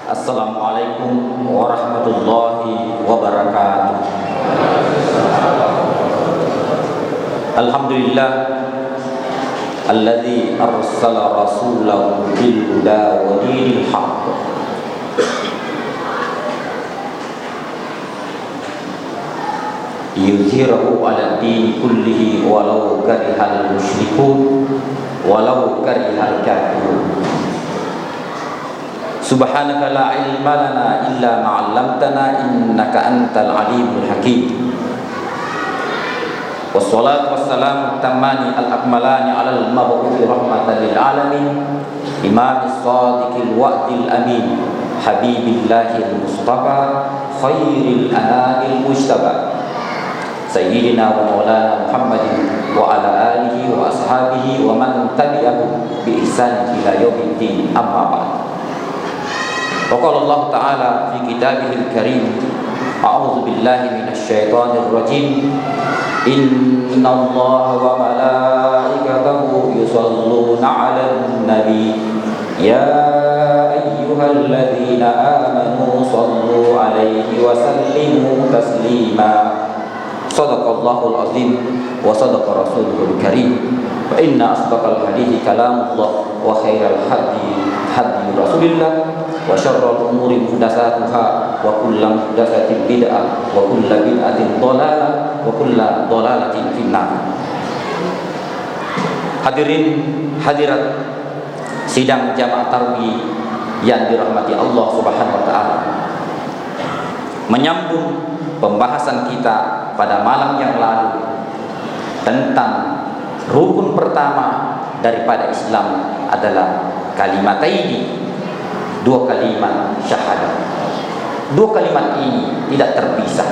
Assalamualaikum warahmatullahi wabarakatuh. Alhamdulillah alladzi arsala rasulahu bil huda wa dinil haqq yuzhirahu 'ala din kullihi walau karihal musyrikun walau karihal kafirun. Subhanaka la ilma lana illa ma 'allamtana innaka antal alimul hakim. Wassalatu wassalamu tammani al-akmalani 'alal mab'uthi rahmatan lil alamin imamis shadiqil wa'dil amin habibillahil mustafa khairil anamil mujtaba sayyidina wa maulana Muhammadin wa ala alihi wa ashabihi wa man tabi'ahu bi ihsan ila yaumiddin, amma ba'd. Waqala Allah Ta'ala fi kitabihil karim, a'udzu billahi minasy syaithanir rajim. Innallaha wa malaikatahu yusholluna 'alan nabi ya ayyuhalladzina amanu shallu 'alaihi wa sallimu taslima. Shadaqallahul azim wa shadaqa rasuluhul karim. Fa inna asdaqal hadithi kalamullah wa khairal hadi hadi rasulillah wa syarrul umuri muhdatsatuha wa kullu muhdatsatin bid'ah wa kullu bid'atin dhalalah wa kullu dhalalatin finnar. Hadirin hadirat sidang jamaah tarawih yang dirahmati Allah Subhanahu wa taala. Menyambung pembahasan kita pada malam yang lalu tentang rukun pertama daripada Islam adalah kalimataini, dua kalimat syahadat. Dua kalimat ini tidak terpisah,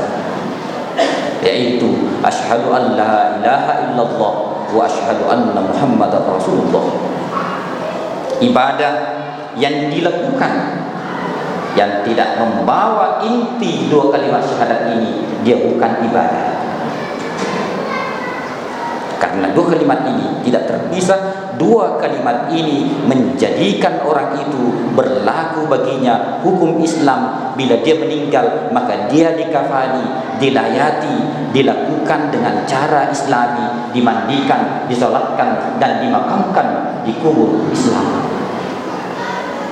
yaitu asyhadu an la ilaha illallah wa asyhadu anna muhammadar rasulullah. Ibadah yang dilakukan yang tidak membawa inti dua kalimat syahadat ini, dia bukan ibadah. Karena dua kalimat ini tidak terpisah, dua kalimat ini menjadikan orang itu berlaku baginya hukum Islam. Bila dia meninggal, maka dia dikafani, dilayati, dilakukan dengan cara Islami, dimandikan, disolatkan, dan dimakamkan di kubur Islam.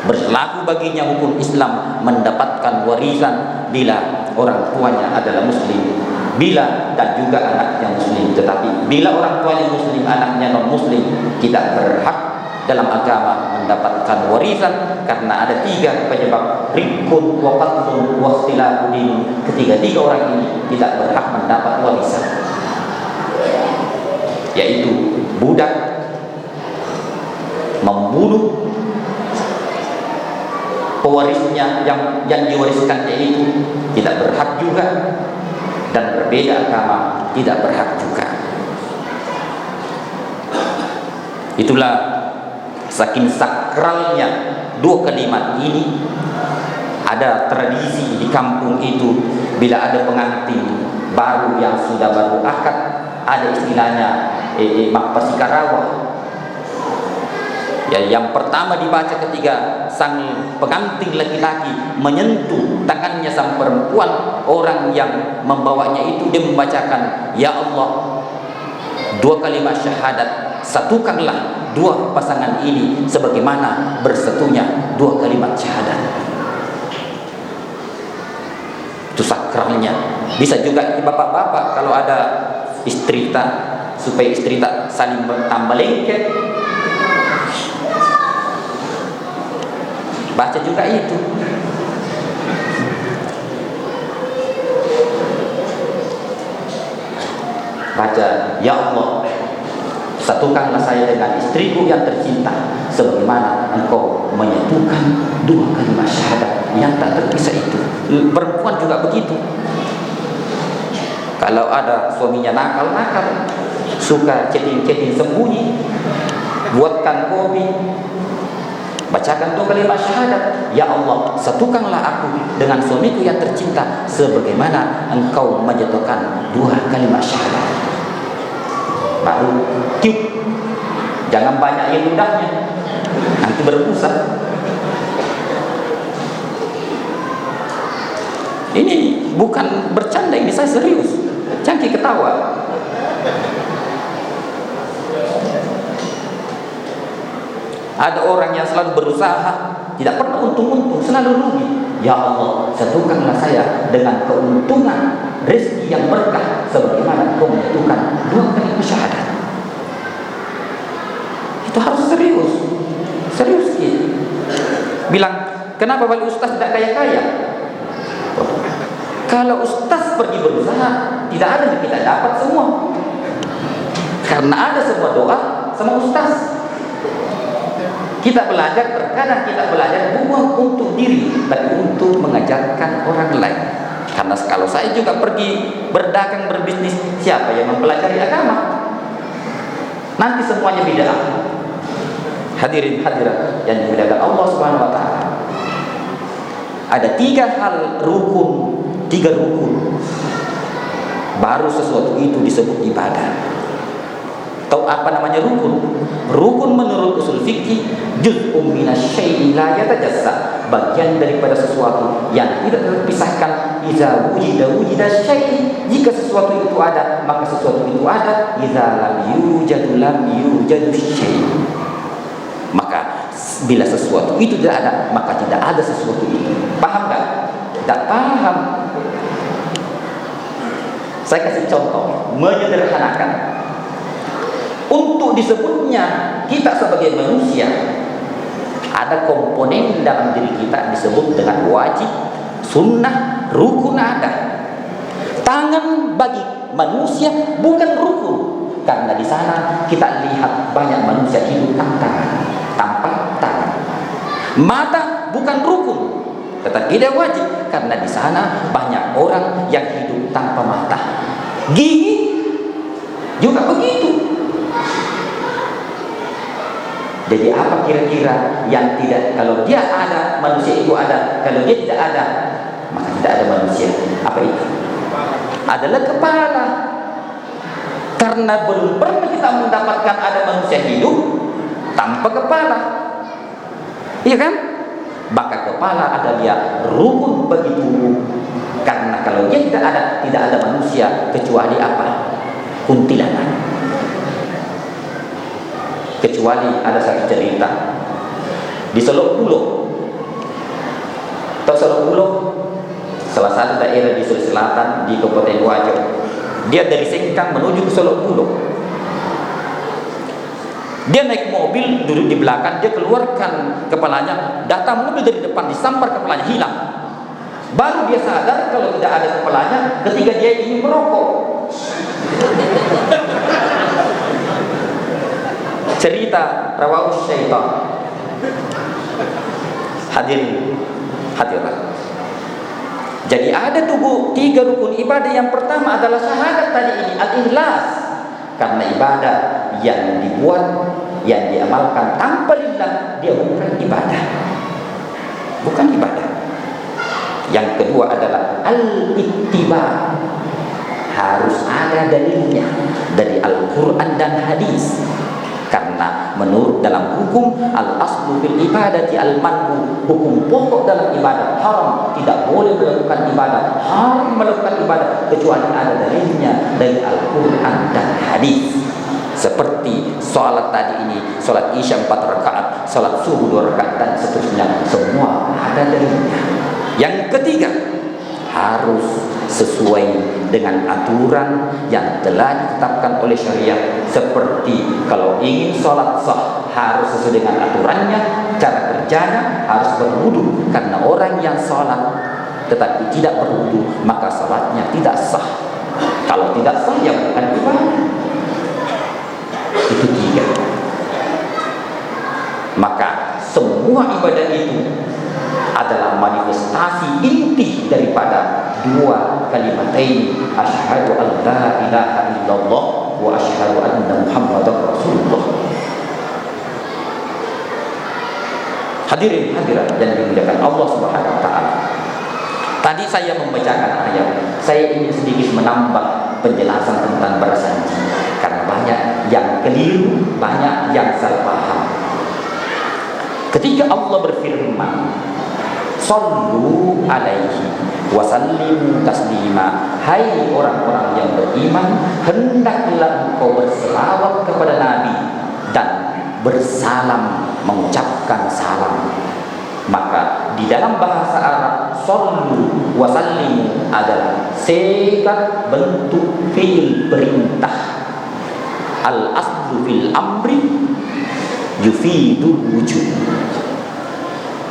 Berlaku baginya hukum Islam, mendapatkan warisan bila orang tuanya adalah muslim, bila dan juga anaknya muslim. Tetapi bila orang tuanya muslim, anaknya non muslim, tidak berhak dalam agama mendapatkan warisan, karena ada tiga penyebab: rikun, wa qatlun, wa ikhtilafu din. Ketiga orang ini tidak berhak mendapat warisan, yaitu budak, membunuh pewarisnya yang diwariskannya itu tidak berhak juga, dan berbeda agama tidak berhak juga. Itulah saking sakralnya dua kalimat ini. Ada tradisi di kampung itu, bila ada pengantin baru yang sudah baru akad, ada istilahnya Pasikarawah. Ya, yang pertama dibaca ketika sang pengantin laki-laki menyentuh tangannya sang perempuan, orang yang membawanya itu dia membacakan, ya Allah, dua kalimat syahadat, satukanlah dua pasangan ini sebagaimana bersatunya dua kalimat syahadat. Itu sakralnya. Bisa juga bapak-bapak kalau ada istri tak, supaya istri tak saling bertambah lengket, baca juga itu. Baca, ya Allah, satukanlah saya dengan istriku yang tercinta sebagaimana engkau menyatukan dua kalimat syahadat yang tak terpisah itu. Perempuan juga begitu. Kalau ada suaminya nakal-nakal, suka chatting-chatting sembunyi, buatkan kopi, bacakan dua kalimat syahadat, ya Allah, satukanlah aku dengan suamiku yang tercinta sebagaimana engkau menyatukan dua kalimat syahadat. Baru tiup, jangan banyak yang ludahnya, nanti berbusa. bukan bercanda, ini saya serius. Jangan ketawa. Ada orang yang selalu berusaha, tidak pernah untung-untung, selalu rugi. Ya Allah, satukanlah saya dengan keuntungan rezeki yang berkah sebagaimana Engkau menyatukan dua kalimat syahadat. Itu harus serius. Serius gitu. Bilang, kenapa wali ustaz tidak kaya-kaya? Kalau ustaz pergi berusaha, tidak ada yang kita dapat semua. Karena ada semua doa sama ustaz. Kita belajar, terkadang kita belajar bukan untuk diri, tapi untuk mengajarkan orang lain. Karena kalau saya juga pergi berdagang, berbisnis, siapa yang mempelajari agama? Nanti semuanya bid'ah. Hadirin hadirat yang dimuliakan Allah Subhanahu wa taala. Ada tiga rukun baru sesuatu itu disebut ibadah. Tahu apa namanya rukun? Rukun menurut usul fikih juz'un minasyai'i la yatajassa, bagian daripada sesuatu yang tidak terpisahkan. Iza wujida syai'i, jika sesuatu itu ada maka sesuatu itu ada. Iza lam yujadu syai'i, maka bila sesuatu itu tidak ada maka tidak ada sesuatu itu. Paham nggak? Tidak paham. Saya kasih contoh menyederhanakan. Untuk disebutnya kita sebagai manusia, ada komponen dalam diri kita disebut dengan wajib, sunnah, rukun ada. Tangan bagi manusia bukan rukun, karena di sana kita lihat banyak manusia hidup tanpa tangan. Mata bukan rukun, tetapi tidak wajib, karena di sana banyak orang yang hidup tanpa mata. Gigi juga begitu. Jadi apa kira-kira yang tidak, kalau dia ada, manusia itu ada. Kalau dia tidak ada, maka tidak ada manusia. Apa itu? Adalah kepala. Karena belum pernah kita mendapatkan ada manusia hidup tanpa kepala. Iya kan? Maka kepala adalah rukun bagi tubuh. Karena kalau dia tidak ada manusia kecuali apa? Kuntilanak. Kecuali ada satu cerita di Selok Bulog. Tahu Selok Bulog? Salah satu daerah di Sulawesi Selatan, di Kabupaten Wajo. Dia dari Sengkang menuju ke Selok Bulog. Dia naik mobil, duduk di belakang, dia keluarkan kepalanya, datang mobil dari depan, disambar kepalanya, hilang. Baru dia sadar kalau tidak ada kepalanya ketika dia ingin merokok. Cerita rawahus syaitan. Hadirlah. Jadi ada tiga rukun ibadah. Yang pertama adalah syahadat tadi ini, al-ikhlas. Karena ibadah yang dibuat, yang diamalkan tanpa lillah, dia bukan ibadah. Bukan ibadah. Yang kedua adalah al-ittiba. Harus ada dalilnya dari Al-Quran dan hadis. Karena menurut dalam hukum al-aslu fil ibadati al-man'u, hukum pokok dalam ibadah haram, tidak boleh melakukan ibadah, haram melakukan ibadah kecuali ada dalilnya dari Al-Quran dan hadis. Seperti sholat tadi ini, sholat isya 4 rakaat, sholat subuh 2 rakaat dan seterusnya, semua ada dalilnya. Yang ketiga, harus sesuai dengan aturan yang telah ditetapkan oleh syariat. Seperti kalau ingin sholat sah harus sesuai dengan aturannya, cara kerjanya harus berwudu. Karena orang yang sholat tetapi tidak berwudu maka sholatnya tidak sah. Kalau tidak sah ya bukan ibadah. Itu tiga. Maka semua ibadah itu adalah manifestasi inti daripada dua kalimatain, asyhadu an la ilaha illallah wa asyhadu anna muhammadar rasulullah. Hadirin hadirat yang dimuliakan Allah Subhanahu wa taala. Tadi saya membacakan ayat, saya ingin sedikit menambah penjelasan tentang bersanji karena banyak yang keliru, banyak yang salah paham. Ketika Allah berfirman, sallu alaihi, Wasallimu taslima. Hai orang-orang yang beriman, hendaklah engkau berselawat kepada Nabi dan bersalam, mengucapkan salam. Maka di dalam bahasa Arab, sallu wasallimu adalah sigat bentuk fi'il perintah. Al aslu fil amri yufidul wujud.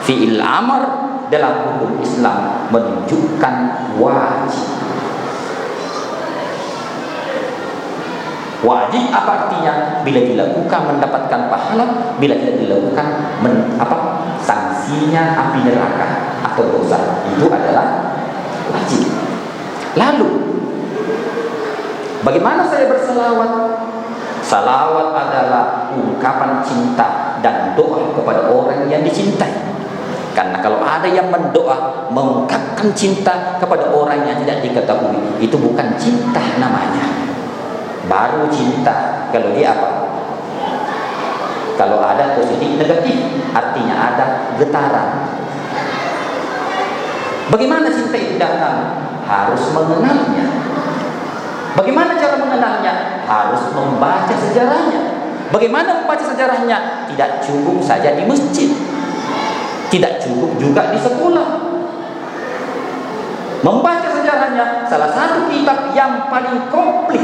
Fi'il amr dalam hukum Islam menunjukkan wajib. Wajib apa artinya? Bila dilakukan mendapatkan pahala, bila tidak dilakukan sanksinya api neraka atau dosa. Itu adalah wajib. Lalu bagaimana saya berselawat? Salawat adalah ungkapan cinta dan doa kepada orang yang dicintai. Karena kalau ada yang mendoa, mengungkapkan cinta kepada orang yang tidak diketahui, itu bukan cinta namanya. Baru cinta kalau dia apa? Kalau ada positif negatif, artinya ada getaran. Bagaimana cinta itu datang? Harus mengenalnya. Bagaimana cara mengenalnya? Harus membaca sejarahnya. Bagaimana membaca sejarahnya? Tidak cukup saja di masjid, tidak cukup juga di sekolah. Membaca sejarahnya, salah satu kitab yang paling komplit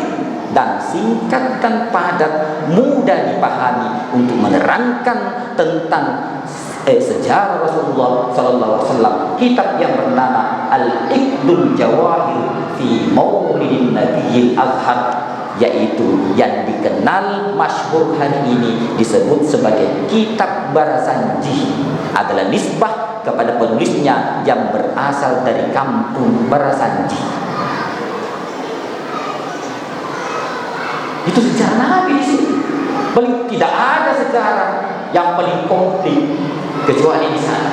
dan singkat dan padat, mudah dipahami untuk menerangkan tentang sejarah Rasulullah SAW. Kitab yang bernama Al-Iqdul Jawahir fi Maulidin Nabiyil Azhar, yaitu yang dikenal masyhur hari ini disebut sebagai kitab Barazanji, adalah nisbah kepada penulisnya yang berasal dari kampung Barazanji. Itu sejarah Nabi di sini. Tidak ada sejarah yang paling komplit kecuali di sana,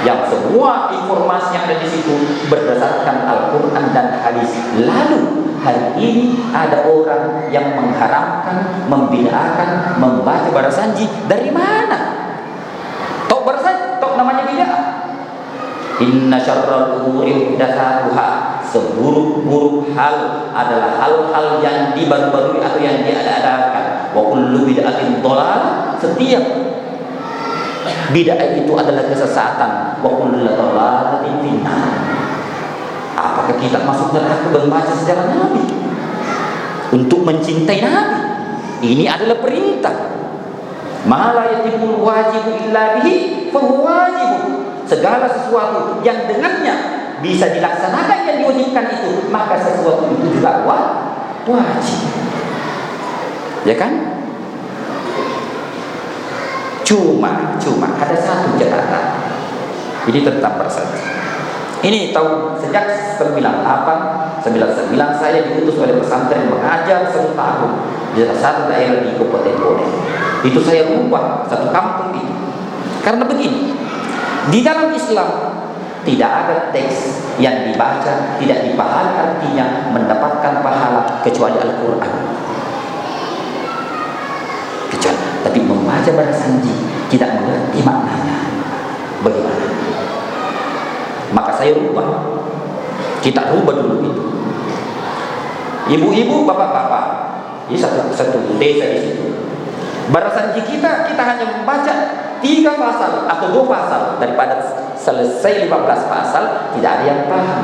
yang semua informasi yang ada di situ berdasarkan Al-Quran dan hadis. Lalu hari ini ada orang yang mengharamkan, membid'ahkan membaca Barazanji. Dari mana? Tok Barazanji, tok namanya bid'ah. Inna syarral umuri muhdatsatuha. Seburuk-buruk hal adalah hal-hal yang dibaru-barui atau yang diada-adakan. Wa kullu bid'atin dhalalah. Setiap bid'ah itu adalah kesesatan. Wa kullu dhalalatin finnar. Apakah kita masuk neraka membaca sejarah Nabi untuk mencintai Nabi? Ini adalah perintah. Ma la yatimul wajibu illa bihi fa huwa wajib. Segala sesuatu yang dengannya bisa dilaksanakan yang diwajibkan itu, maka sesuatu itu juga wajib. Ya kan? Cuma ada satu catatan. Ini tentang Barazanji. Ini tahun sejak 98, 99 saya diutus oleh pesantren mengajar 1 tahun di salah satu daerah di Kabupaten Bone. Itu saya rubah satu kampung itu. Karena begini, di dalam Islam tidak ada teks yang dibaca tidak dipahami artinya mendapatkan pahala kecuali Al-Quran. Tapi membaca Barazanji tidak mengerti maknanya. Bagaimana? Maka saya rubah. Kita rubah dulu itu. Ibu-ibu, bapak-bapak, ini satu desa di situ. Barazanji kita hanya membaca 3 pasal atau 2 pasal. Daripada selesai 15 pasal, tidak ada yang paham.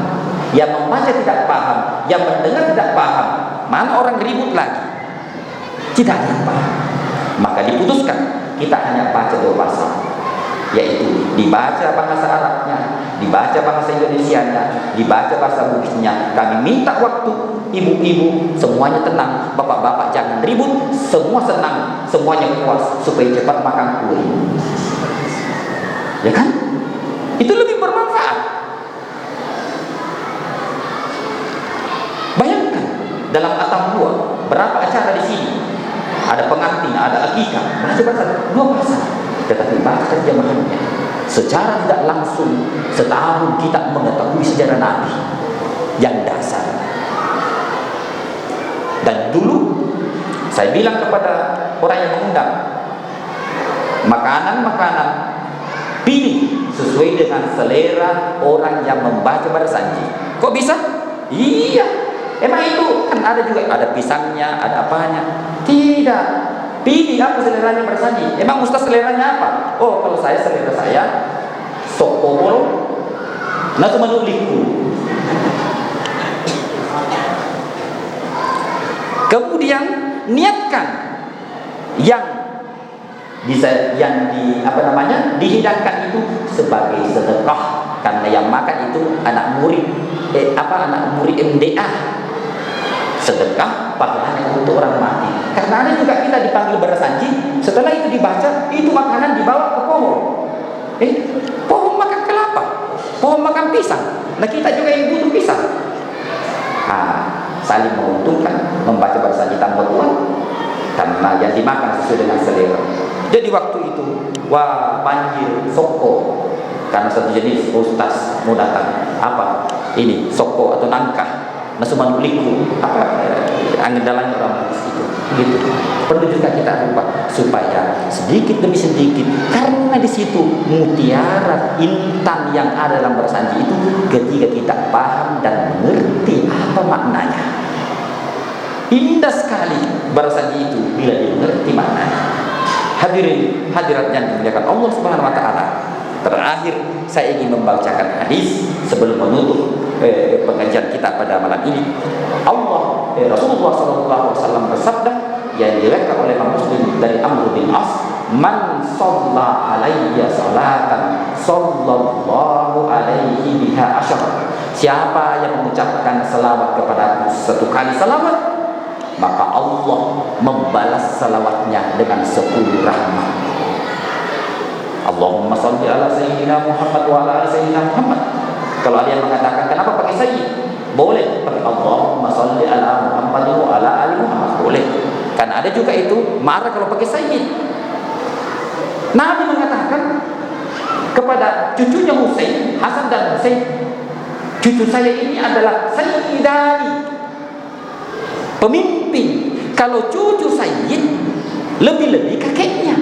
Yang membaca tidak paham, yang mendengar tidak paham. Mana orang ribut lagi? Tidak ada yang paham. Maka diputuskan kita hanya baca 2 pasal, yaitu dibaca bahasa Arabnya, dibaca bahasa Indonesianya, dibaca bahasa Bugisnya. Kami minta waktu, ibu-ibu semuanya tenang, bapak-bapak jangan ribut, semua senang, semuanya puas supaya cepat makan kue. Ya kan? Itu lebih bermanfaat. Bayangkan dalam Atambua berapa acara di sini? Ada pengantin, ada akikah, baca 2 pasal, tetapi baca terjemahannya. Secara tidak langsung setahun kita mengetahui sejarah Nabi yang dasar. Dan dulu saya bilang kepada orang yang mengundang, makanan pilih sesuai sesuai dengan selera orang yang membaca barsanji. Kok bisa? Iya, emang itu kan ada juga, ada pisangnya, ada apanya. Tidak, pilih apa seleranya barsanji. Emang ustaz seleranya apa? Oh, kalau saya selera saya sok popol, natu manuliku. Kemudian niatkan yang dihidangkan itu sebagai sedekah, karena yang makan itu anak murid MDA. Sedekah pahalanya untuk orang mati. Karena ada juga kita dipanggil barsanji, setelah itu dibaca, itu makanan dibawa ke pohon. Pohon makan kelapa, pohon makan pisang. Nah, kita juga yang butuh pisang. Saling menguntungkan membaca barsanji tanpa uang, karena yang dimakan sesuai dengan selera. Jadi waktu itu, panggil soko, karena satu jenis ustaz mau datang. Apa ini soko atau nangkah? Nasuman uliku apa angendalan orang itu gitu. Perlu juga kita ubah supaya sedikit demi sedikit, karena di situ mutiara intan yang ada dalam barsanji itu, ketika kita paham dan mengerti apa maknanya, indah sekali barsanji itu bila dimengerti maknanya. Hadirin hadirat yang dimuliakan Allah Subhanahu wa taala. Terakhir saya ingin membacakan hadis sebelum menutup pengajian kita pada malam ini. Rasulullah SAW bersabda yang diriwayatkan oleh Imam Muslim dari Amr bin As, "Man shalla alayya salatan sallallahu alaihi biha asyara." Siapa yang mengucapkan selawat kepadaku satu kali selawat, maka Allah membalas salawatnya dengan 10 rahmat. Allahumma sholli ala sayyidina Muhammad wa ala ali sayyidina Muhammad. Kalau ada yang mengatakan kenapa pakai sayyid? Boleh pakai Allahumma sholli ala Muhammad wa ala ali Muhammad, boleh. Karena ada juga itu marah kalau pakai sayyid. Nabi mengatakan kepada cucunya Husain, Hasan dan Husain, cucu saya ini adalah sayyidani, pemimpin. Kalau cucu sayyid, lebih-lebih kakeknya,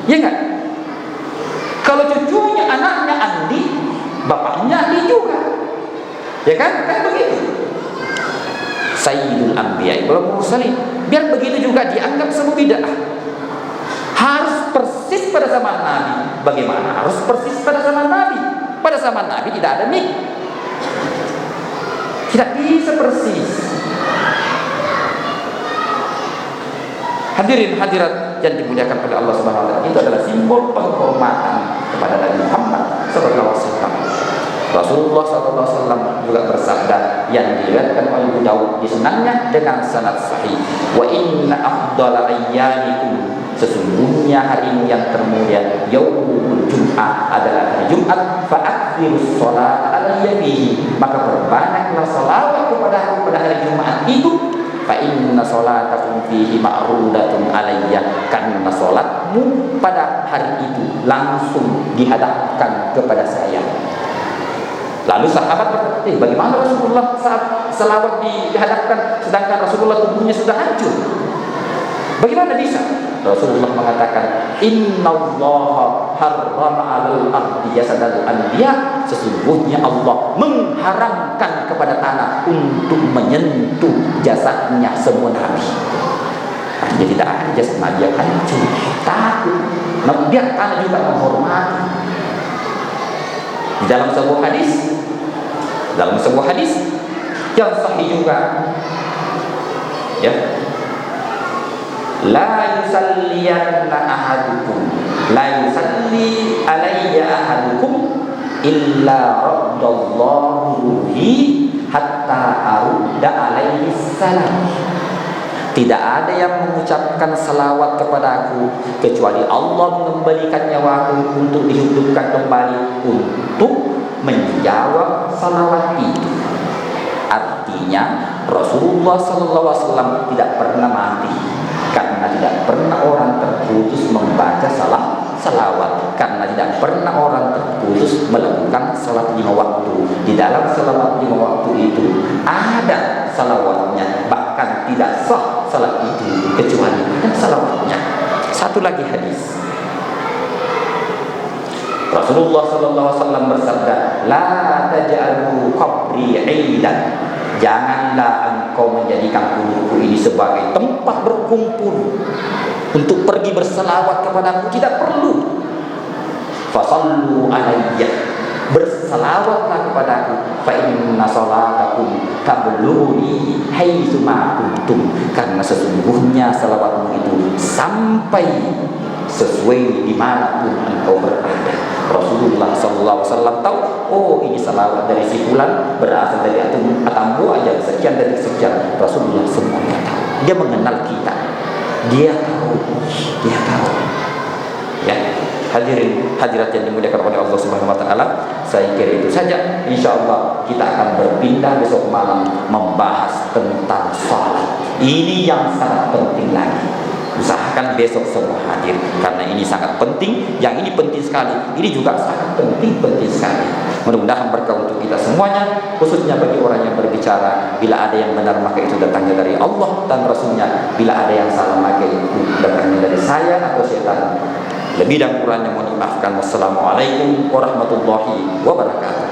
ya enggak? Kalau cucunya anaknya Andi, bapaknya Andi juga, ya kan? Kan begitu. Sayyidul Anbiya wal Mursalin. Biar begitu juga dianggap sebuah bid'ah. Harus persis pada zaman Nabi. Bagaimana? Harus persis pada zaman Nabi. Pada zaman Nabi tidak ada mik. Tidak bisa persis. Hadirin hadirat yang dimuliakan oleh Allah Subhanahu wa taala, itu adalah simbol penghormatan kepada Nabi Muhammad sallallahu alaihi wasallam. Rasulullah sallallahu alaihi wasallam juga bersabda yang diriwayatkan oleh Abu Dawud di sunannya dengan sanad sahih, "Wa inna afdhala ayyamikum," sesungguhnya harimu yang termulia yaumul Jum'ah adalah hari Jumat, fa'akthirus sholata alayya fihi, maka perbanyaklah salawat kepada hari Jumat itu. Fa inna sholatakum fihi ma'rudatun alayya, karena salatmu pada hari itu langsung dihadapkan kepada saya. Lalu sahabat berkata, bagaimana Rasulullah saat selawat dihadapkan sedangkan Rasulullah tubuhnya sudah hancur? Bagaimana bisa? Rasulullah mengatakan, innallaha harrama 'alal ardi jasadal anbiya, sesungguhnya Allah mengharamkan kepada tanah untuk menyentuh jasadnya semua nabi. Jadi tidak ada jasad nabi yang hancur, takut. Nah, biar tanah juga menghormati. Di dalam sebuah hadis yang sahih juga, ya, la yusalliyanna ahadukum, la yusalli alayya ahadukum illa raddallahu ruhi hatta arudda alaihi salam. Tidak ada yang mengucapkan salawat kepadaku kecuali Allah mengembalikan nyawaku untuk dihidupkan kembali untuk menjawab salawat itu. Artinya Rasulullah SAW tidak pernah mati, karena tidak pernah orang terputus membaca salawat, karena tidak pernah orang terputus melakukan salat 5 waktu. Di dalam salat 5 waktu itu ada salawatnya, bahkan tidak sah salat itu kecuali ada salawatnya. Satu lagi hadis, Rasulullah sallallahu alaihi wasallam bersabda, "La taj'alu qabri 'idan." Janganlah engkau menjadikan kuburku ini sebagai tempat berkumpul untuk pergi berselawat kepadaku, tidak perlu. Fasallu alayya, berselawatlah kepadaku. Fa inna salatakum tabluni haitsu ma kuntum, karena sesungguhnya selawatmu itu sampai sesuai dimanapun engkau berada. Rasulullah SAW tahu, oh ini salawat dari si fulan berasal dari atambu aja sekian dari sekian. Rasulullah semuanya tahu. Dia mengenal kita. Dia tahu. Ya, hadirin hadirat yang dimuliakan oleh Allah Subhanahu wa taala, saya kira itu saja. Insyaallah kita akan berpindah besok malam membahas tentang salat. Ini yang sangat penting lagi. Usahakan besok semua hadir karena ini sangat penting. Yang ini penting sekali. Ini juga sangat penting sekali. Mudah-mudahan berkah untuk kita semuanya, khususnya bagi orang yang berbicara. Bila ada yang benar maka itu datangnya dari Allah dan Rasulnya. Bila ada yang salah maka itu datangnya dari saya atau syaitan. Lebih dan kurangnya mohon dimaafkan. Wassalamualaikum warahmatullahi wabarakatuh.